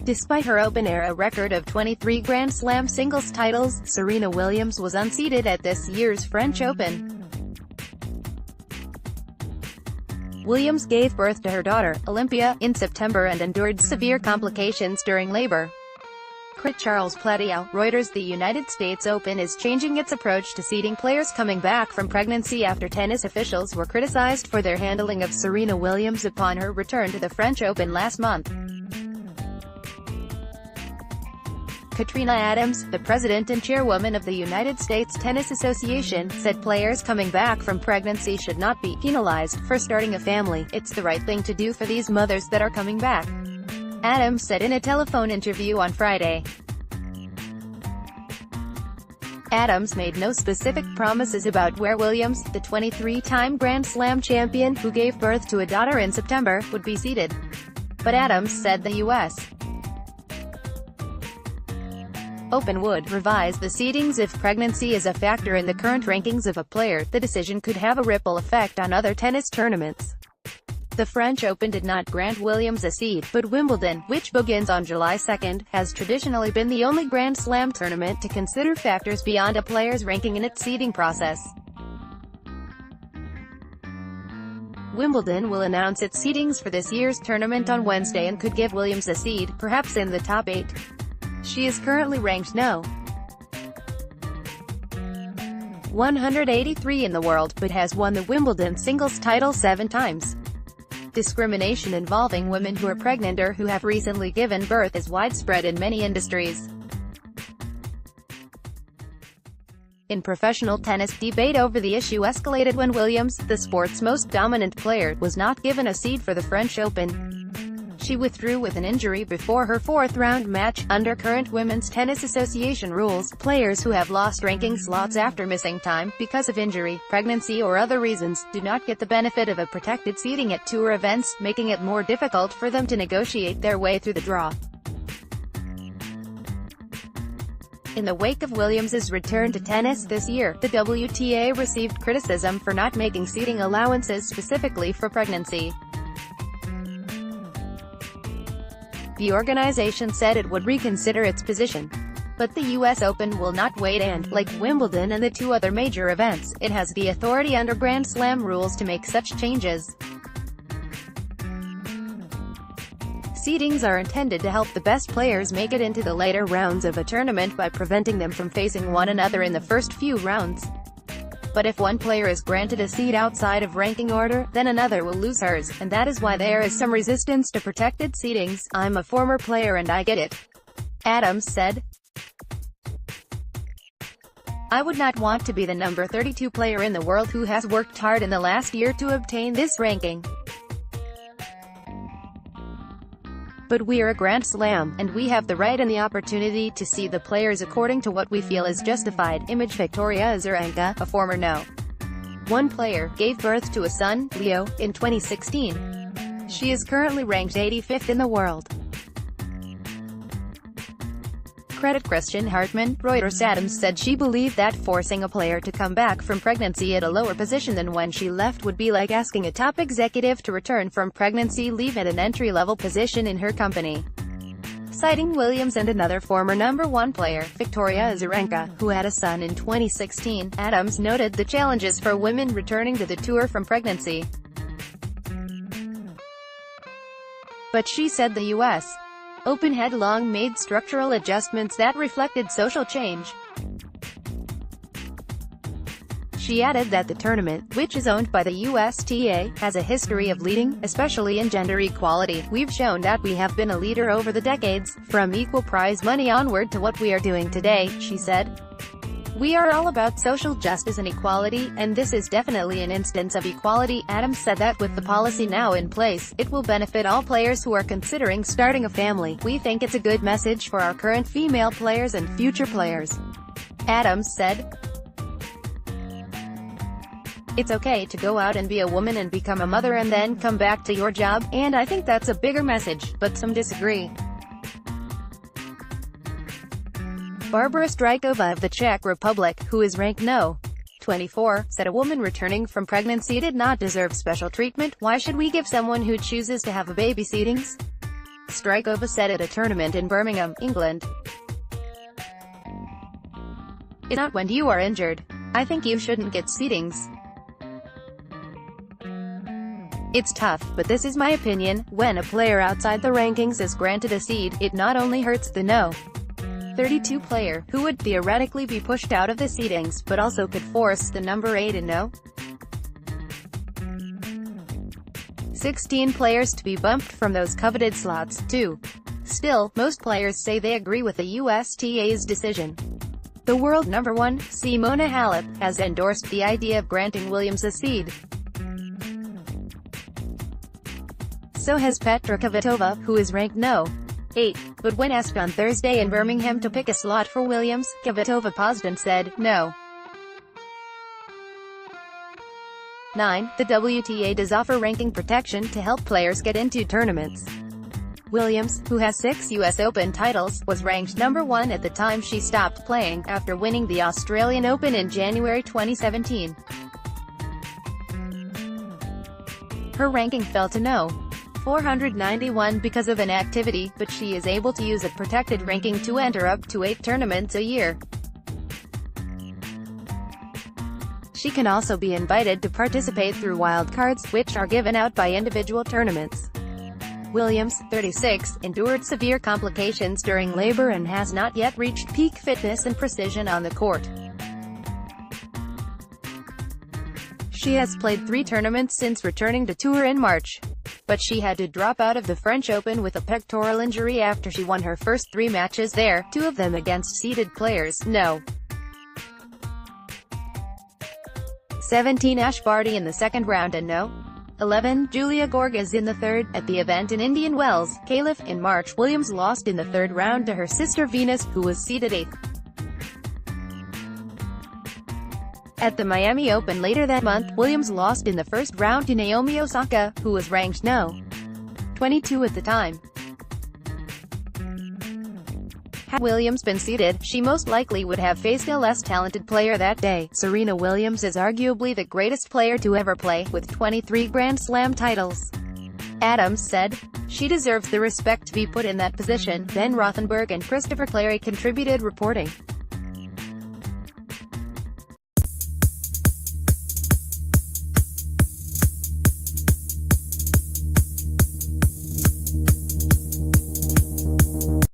Despite her Open-era record of 23 Grand Slam singles titles, Serena Williams was unseeded at this year's French Open. Williams gave birth to her daughter, Olympia, in September and endured severe complications during labor. CreditCharles Platiau, ReutersThe United States Open is changing its approach to seeding players coming back from pregnancy after tennis officials were criticized for their handling of Serena Williams upon her return to the French Open last month. Katrina Adams, the president and chairwoman of the United States Tennis Association, said players coming back from pregnancy should not be penalized for starting a family. It's the right thing to do for these mothers that are coming back, Adams said in a telephone interview on Friday. Adams made no specific promises about where Williams, the 23-time Grand Slam champion, who gave birth to a daughter in September, would be seeded. But Adams said the U.S. Open would revise the seedings if pregnancy is a factor in the current rankings of a player. The decision could have a ripple effect on other tennis tournaments. The French Open did not grant Williams a seed, but Wimbledon, which begins on July 2, has traditionally been the only Grand Slam tournament to consider factors beyond a player's ranking in its seeding process. Wimbledon will announce its seedings for this year's tournament on Wednesday and could give Williams a seed, perhaps in the top 8. She is currently ranked No. 183 in the world, but has won the Wimbledon singles title 7 times. Discrimination involving women who are pregnant or who have recently given birth is widespread in many industries. In professional tennis, debate over the issue escalated when Williams, the sport's most dominant player, was not given a seed for the French Open. She withdrew with an injury before her fourth-round match. Under current Women's Tennis Association rules, players who have lost ranking slots after missing time, because of injury, pregnancy or other reasons, do not get the benefit of a protected seeding at tour events, making it more difficult for them to negotiate their way through the draw. In the wake of Williams's return to tennis this year, the WTA received criticism for not making seeding allowances specifically for pregnancy. The organization said it would reconsider its position. But the U.S. Open will not wait and, like Wimbledon and the 2 other major events, it has the authority under Grand Slam rules to make such changes. Seedings are intended to help the best players make it into the later rounds of a tournament by preventing them from facing one another in the first few rounds. But if one player is granted a seed outside of ranking order, then another will lose hers, and that is why there is some resistance to protected seedings. I'm a former player and I get it, Adams said. I would not want to be the number 32 player in the world who has worked hard in the last year to obtain this ranking. But we're a Grand Slam, and we have the right and the opportunity to see the players according to what we feel is justified. Image Victoria Azarenka, a former No. 1 player, gave birth to a son, Leo, in 2016. She is currently ranked 85th in the world. Christian Hartman, Reuters. Adams said she believed that forcing a player to come back from pregnancy at a lower position than when she left would be like asking a top executive to return from pregnancy leave at an entry-level position in her company. Citing Williams and another former number 1 player, Victoria Azarenka, who had a son in 2016, Adams noted the challenges for women returning to the tour from pregnancy. But she said the U.S. Open had long made structural adjustments that reflected social change. She added that the tournament, which is owned by the USTA, has a history of leading, especially in gender equality. We've shown that we have been a leader over the decades, from equal prize money onward to what we are doing today, she said. We are all about social justice and equality, and this is definitely an instance of equality. Adams said that with the policy now in place, it will benefit all players who are considering starting a family. We think it's a good message for our current female players and future players, Adams said. It's okay to go out and be a woman and become a mother and then come back to your job, and I think that's a bigger message, but some disagree. Barbara Strykova of the Czech Republic, who is ranked No. 24, said a woman returning from pregnancy did not deserve special treatment. Why should we give someone who chooses to have a baby seedings? Strykova said at a tournament in Birmingham, England. "It's not when you are injured. I think you shouldn't get seedings. It's tough, but this is my opinion. When a player outside the rankings is granted a seed, it not only hurts the No. 32 player, who would theoretically be pushed out of the seedings, but also could force the number 8 and No. 16 players to be bumped from those coveted slots, too." Still, most players say they agree with the USTA's decision. The world number 1, Simona Halep, has endorsed the idea of granting Williams a seed. So has Petra Kvitova, who is ranked No. 8. But when asked on Thursday in Birmingham to pick a slot for Williams, Kvitova paused and said, "No. 9. The WTA does offer ranking protection to help players get into tournaments." Williams, who has 6 US Open titles, was ranked number 1 at the time she stopped playing, after winning the Australian Open in January 2017. Her ranking fell to No. 491 because of inactivity, but she is able to use a protected ranking to enter up to 8 tournaments a year. She can also be invited to participate through wildcards, which are given out by individual tournaments. Williams, 36, endured severe complications during labor and has not yet reached peak fitness and precision on the court. She has played 3 tournaments since returning to tour in March. But she had to drop out of the French Open with a pectoral injury after she won her first 3 matches there, 2 of them against seeded players. No. 17 Ash Barty in the second round and No. 11 Julia Gorgas in the third. At the event in Indian Wells, Calif, in March, Williams lost in the third round to her sister Venus, who was seeded 8th. At the Miami Open later that month, Williams lost in the first round to Naomi Osaka, who was ranked No. 22 at the time. Had Williams been seeded, she most likely would have faced a less talented player that day. Serena Williams is arguably the greatest player to ever play, with 23 Grand Slam titles. Adams said, "She deserves the respect to be put in that position." Ben Rothenberg and Christopher Clary contributed reporting.